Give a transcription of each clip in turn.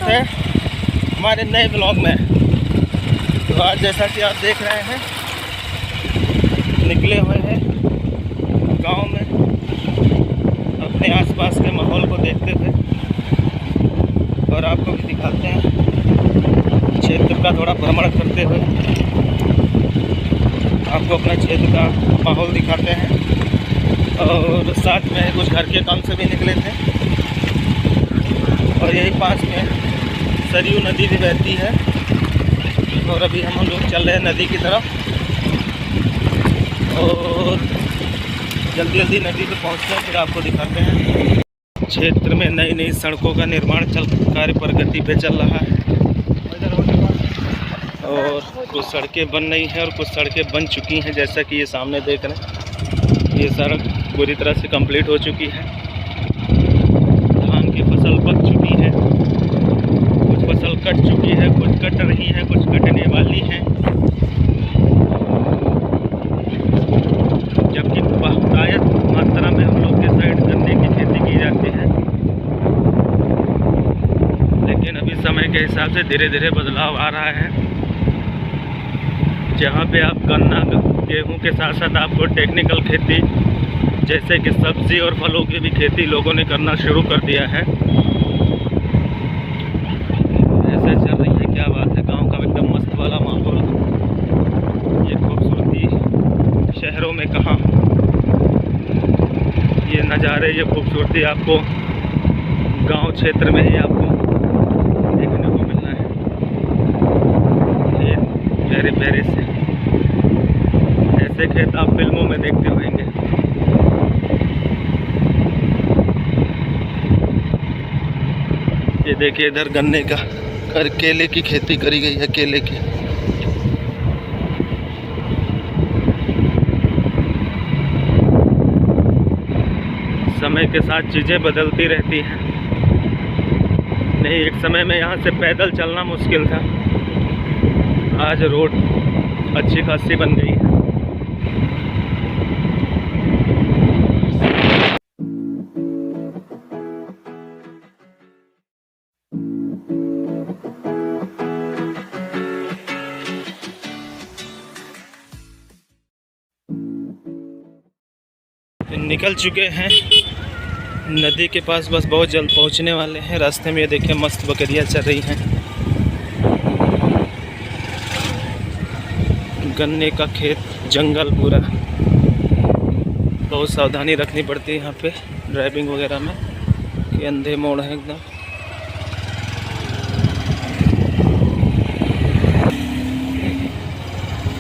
है हमारे नए ब्लॉग में। तो आज जैसा कि आप देख रहे हैं निकले हुए हैं गांव में अपने आसपास के माहौल को देखते हुए, और आपको भी दिखाते हैं क्षेत्र का थोड़ा भ्रमण करते हुए आपको अपने क्षेत्र का माहौल दिखाते हैं। और साथ में कुछ घर के काम से भी निकले थे, और यही पास में सरयू नदी भी बहती है। और अभी हम लोग चल रहे हैं नदी की तरफ, और जल्दी जल्दी नदी पे पहुँचते हैं, फिर आपको दिखाते हैं। क्षेत्र में नई नई सड़कों का निर्माण कार्य प्रगति पे चल रहा है, और कुछ सड़कें बन रही हैं और कुछ सड़कें बन चुकी हैं। जैसा कि ये सामने देख रहे हैं, ये सड़क पूरी तरह से कंप्लीट हो चुकी है। धान की फसल पक चुकी है, कुछ फसल कट चुकी है, कुछ कट रही है, कुछ कटने वाली है। जबकि बहुतायत मात्रा में हम लोग के साइड गन्ने की खेती की जाती है, लेकिन अभी समय के हिसाब से धीरे धीरे बदलाव आ रहा है। जहाँ पे आप गन्ना गेहूँ के साथ साथ आपको टेक्निकल खेती जैसे कि सब्ज़ी और फलों की भी खेती लोगों ने करना शुरू कर दिया है। ऐसे चल रही है, क्या बात है। गांव का एकदम मस्त वाला माहौल, ये खूबसूरती शहरों में कहाँ। ये नज़ारे, ये खूबसूरती आपको गांव क्षेत्र में ही आपको देखने को मिलना है। ये प्यारे प्यारे से ऐसे खेत आप फिल्मों में देखते होंगे। ये देखिए इधर गन्ने का और केले की खेती करी गई है, केले की। समय के साथ चीज़ें बदलती रहती हैं। नहीं, एक समय में यहाँ से पैदल चलना मुश्किल था, आज रोड अच्छी खासी बन गई है। निकल चुके हैं नदी के पास, बस बहुत जल्द पहुंचने वाले हैं। रास्ते में ये देखिए मस्त बकरियां चल रही हैं। गन्ने का खेत, जंगल पूरा, बहुत सावधानी रखनी पड़ती है यहाँ पे ड्राइविंग वगैरह में, कि अंधे मोड़ है एकदम।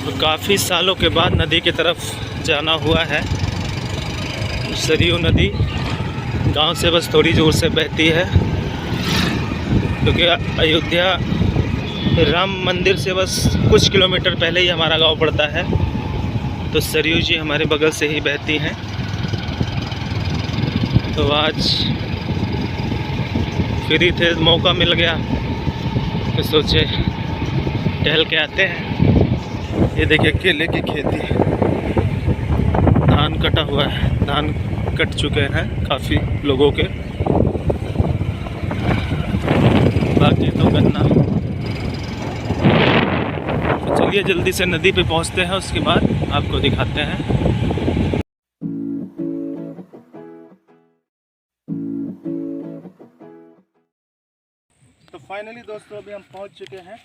तो काफ़ी सालों के बाद नदी की तरफ जाना हुआ है। सरयू नदी गांव से बस थोड़ी दूर से बहती है, क्योंकि अयोध्या राम मंदिर से बस कुछ किलोमीटर पहले ही हमारा गांव पड़ता है। तो सरयू जी हमारे बगल से ही बहती हैं। तो आज फ्री थे, मौका मिल गया तो सोचे टहल के आते हैं। ये देखिए केले की खेती, धान कटा हुआ है, धान कट चुके हैं काफ़ी लोगों के, बाकी तो गन्ना। तो चलिए जल्दी से नदी पे पहुंचते हैं, उसके बाद आपको दिखाते हैं। तो फाइनली दोस्तों अभी हम पहुंच चुके हैं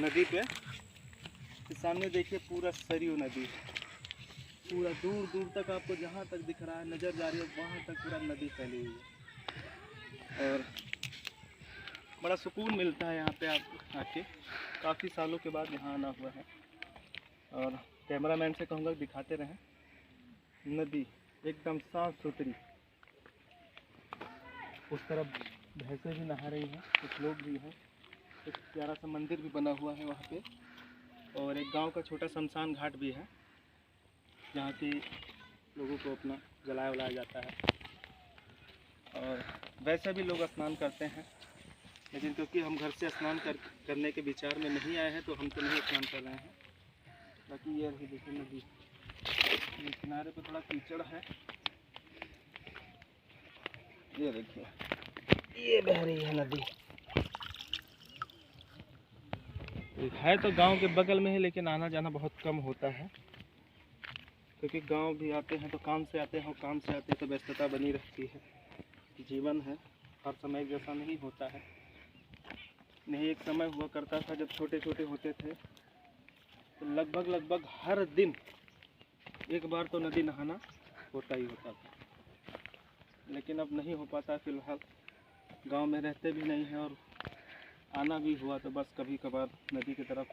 नदी पे। तो सामने देखिए पूरा सरयू नदी, पूरा दूर दूर तक आपको जहाँ तक दिख रहा है, नज़र जा रही है, वहाँ तक पूरा नदी फैली हुई है। और बड़ा सुकून मिलता है यहाँ पे आप आके। काफ़ी सालों के बाद यहाँ आना हुआ है, और कैमरामैन से कहूँगा दिखाते रहें। नदी एकदम साफ़ सुथरी, उस तरफ भैंसें भी नहा रही हैं, कुछ लोग भी हैं। एक प्यारा सा मंदिर भी बना हुआ है वहाँ पे, और एक गांव का छोटा शमशान घाट भी है, जहाँ की लोगों को अपना जलाया वलाया जाता है। और वैसे भी लोग स्नान करते हैं, लेकिन क्योंकि हम घर से स्नान करने के विचार में नहीं आए हैं, तो हम तो नहीं स्नान कर रहे हैं। बाकी ये रही देखिए नदी, किनारे पे थोड़ा कीचड़ है। ये देखिए ये बह रही है नदी। है तो गांव के बगल में है, लेकिन आना जाना बहुत कम होता है, क्योंकि गांव भी आते हैं तो काम से आते हैं, और काम से आते हैं तो व्यस्तता बनी रहती है। जीवन है, हर समय एक जैसा नहीं होता है। नहीं, एक समय हुआ करता था जब छोटे छोटे होते थे तो लगभग हर दिन एक बार तो नदी नहाना होता ही होता था, लेकिन अब नहीं हो पाता। फ़िलहाल गांव में रहते भी नहीं हैं, और आना भी हुआ तो बस कभी कभार नदी की तरफ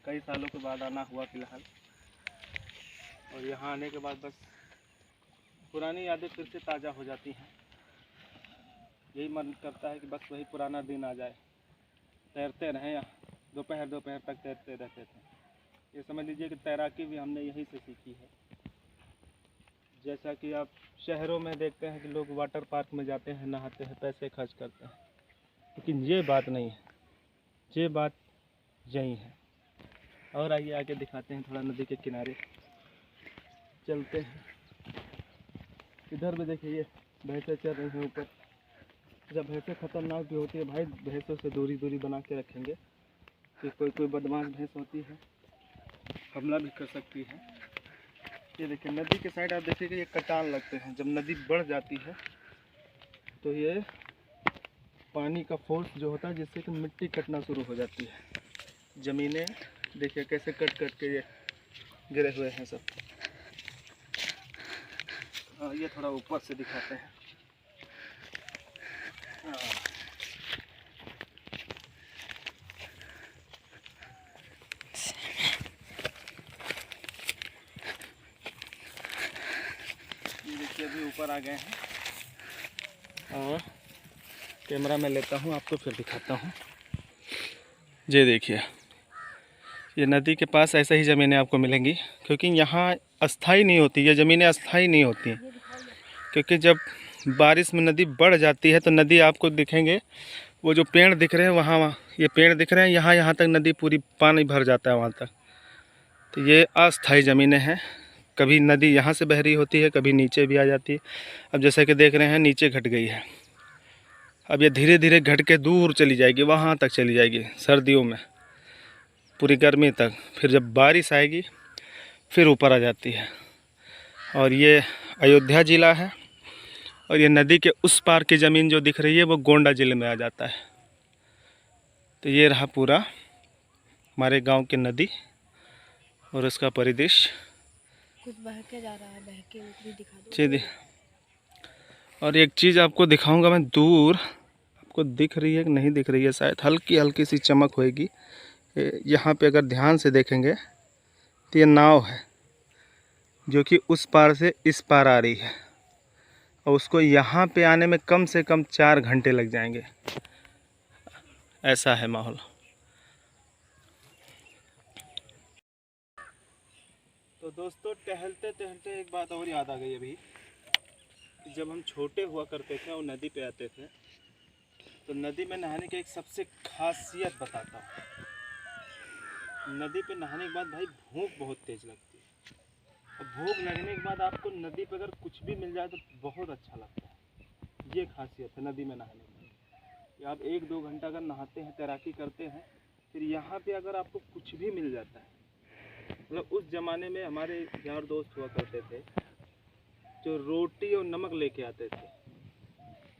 कई सालों के बाद आना हुआ फ़िलहाल। और यहाँ आने के बाद बस पुरानी यादें फिर से ताज़ा हो जाती हैं। यही मन करता है कि बस वही पुराना दिन आ जाए, तैरते रहें, यहाँ दोपहर तक तैरते रहते थे। ये समझ लीजिए कि तैराकी भी हमने यहीं से सीखी है। जैसा कि आप शहरों में देखते हैं कि लोग वाटर पार्क में जाते हैं, नहाते हैं, पैसे खर्च करते हैं, लेकिन ये बात नहीं है, ये बात यही है। और आइए आगे दिखाते हैं, थोड़ा नदी के किनारे चलते हैं। इधर भी देखिए भैंसें चल रही हैं ऊपर। जब भैंसें खतरनाक भी होती है भाई, भैंसों से दूरी बना के रखेंगे कि कोई बदमाश भैंस होती है, हमला भी कर सकती है। ये देखिए नदी के साइड आप देखिएगा, ये कटान लगते हैं। जब नदी बढ़ जाती है तो ये पानी का फोर्स जो होता है, जिससे कि मिट्टी कटना शुरू हो जाती है। ज़मीनें देखिए कैसे कट के ये गिरे हुए हैं सब। ये थोड़ा ऊपर से दिखाते हैं। ये देखिए अभी ऊपर आ गए हैं, और कैमरा में लेता हूँ आपको, फिर दिखाता हूँ। ये देखिए ये नदी के पास ऐसे ही ज़मीनें आपको मिलेंगी, क्योंकि यहाँ अस्थाई नहीं होती, ये ज़मीनें अस्थाई नहीं होती हैं। क्योंकि जब बारिश में नदी बढ़ जाती है तो नदी आपको दिखेंगे, वो जो पेड़ दिख रहे हैं वहाँ ये पेड़ दिख रहे हैं, यहाँ तक नदी पूरी पानी भर जाता है वहाँ तक। तो ये अस्थाई ज़मीनें हैं। कभी नदी यहाँ से बह रही होती है, कभी नीचे भी आ जाती है। अब जैसा कि देख रहे हैं नीचे घट गई है, अब ये धीरे धीरे घट के दूर चली जाएगी, वहाँ तक चली जाएगी सर्दियों में, पूरी गर्मी तक। फिर जब बारिश आएगी फिर ऊपर आ जाती है। और ये अयोध्या ज़िला है, और ये नदी के उस पार की ज़मीन जो दिख रही है वो गोंडा ज़िले में आ जाता है। तो ये रहा पूरा हमारे गांव की नदी और उसका परिदृश्य। कुछ बह के जा रहा है, बह के ऊपरी दिखा दो। चलिए, और एक चीज़ आपको दिखाऊंगा मैं, दूर आपको दिख रही है कि नहीं दिख रही है, शायद हल्की सी चमक होएगी। यहाँ पे अगर ध्यान से देखेंगे तो ये नाव है जो कि उस पार से इस पार आ रही है, और उसको यहाँ पे आने में कम से कम 4 घंटे लग जाएंगे। ऐसा है माहौल। तो दोस्तों टहलते टहलते एक बात और याद आ गई अभी, जब हम छोटे हुआ करते थे और नदी पे आते थे, तो नदी में नहाने की एक सबसे खासियत बताता हूँ। नदी पे नहाने के बाद भाई भूख बहुत तेज़ लगती है, और भूख लगने के बाद आपको नदी पे अगर कुछ भी मिल जाए तो बहुत अच्छा लगता है। ये खासियत है नदी में नहाने की। आप 1-2 घंटा अगर नहाते हैं, तैराकी करते हैं, फिर यहाँ पे अगर आपको कुछ भी मिल जाता है, मतलब उस ज़माने में हमारे यार दोस्त हुआ करते थे जो रोटी और नमक लेके आते थे।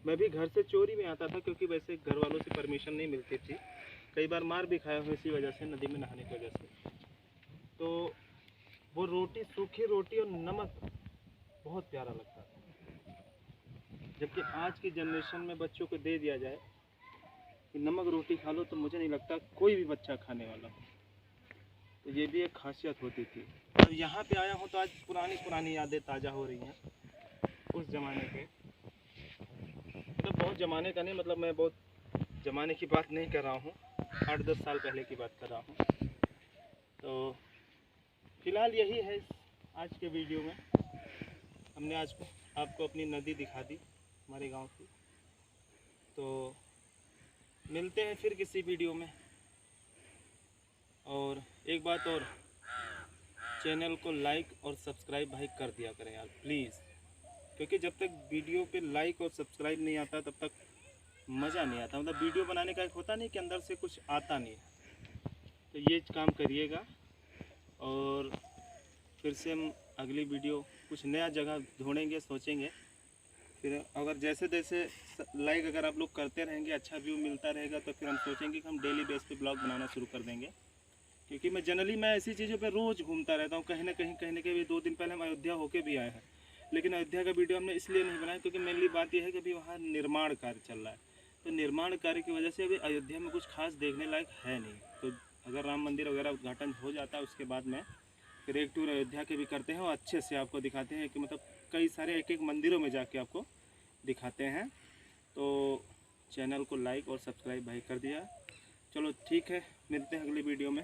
मैं भी घर से चोरी में आता था, क्योंकि वैसे घर वालों से परमिशन नहीं मिलती थी। कई बार मार भी खाया हूँ इसी वजह से, नदी में नहाने की वजह से। तो वो रोटी, सूखी रोटी और नमक बहुत प्यारा लगता था। जबकि आज की जनरेशन में बच्चों को दे दिया जाए कि नमक रोटी खा लो, तो मुझे नहीं लगता कोई भी बच्चा खाने वाला हो। तो ये भी एक खासियत होती थी। और यहाँ पे आया हूँ तो आज पुरानी यादें ताज़ा हो रही हैं उस ज़माने के। मतलब बहुत ज़माने का नहीं, मतलब मैं बहुत ज़माने की बात नहीं कर रहा हूँ, 8-10 साल पहले की बात कर रहा हूँ। तो फ़िलहाल यही है आज के वीडियो में। हमने आज आपको अपनी नदी दिखा दी हमारे गांव की। तो मिलते हैं फिर किसी वीडियो में। और एक बात और, चैनल को लाइक और सब्सक्राइब भाई कर दिया करें यार प्लीज़, क्योंकि जब तक वीडियो पे लाइक और सब्सक्राइब नहीं आता तब तक मज़ा नहीं आता। मतलब वीडियो बनाने का एक होता नहीं कि अंदर से कुछ आता नहीं है, तो ये काम करिएगा। और फिर से हम अगली वीडियो कुछ नया जगह ढूंढेंगे, सोचेंगे। फिर अगर जैसे जैसे लाइक अगर आप लोग करते रहेंगे, अच्छा व्यू मिलता रहेगा, तो फिर हम सोचेंगे कि हम डेली बेस पे ब्लॉग बनाना शुरू कर देंगे। क्योंकि मैं ऐसी चीज़ों पे रोज़ घूमता रहता हूँ, कहीं ना कहीं भी। 2 दिन पहले हम अयोध्या होके भी आए हैं, लेकिन अयोध्या का वीडियो हमने इसलिए नहीं बनाया क्योंकि मेनली बात यह है कि अभी वहाँ निर्माण कार्य चल रहा है। तो निर्माण कार्य की वजह से अभी अयोध्या में कुछ खास देखने लायक है नहीं। तो अगर राम मंदिर वगैरह उद्घाटन हो जाता है उसके बाद में फिर एक टूर अयोध्या के भी करते हैं और अच्छे से आपको दिखाते हैं कि मतलब कई सारे एक मंदिरों में जाके आपको दिखाते हैं। तो चैनल को लाइक और सब्सक्राइब भाई कर दिया। चलो ठीक है, मिलते हैं अगली वीडियो में।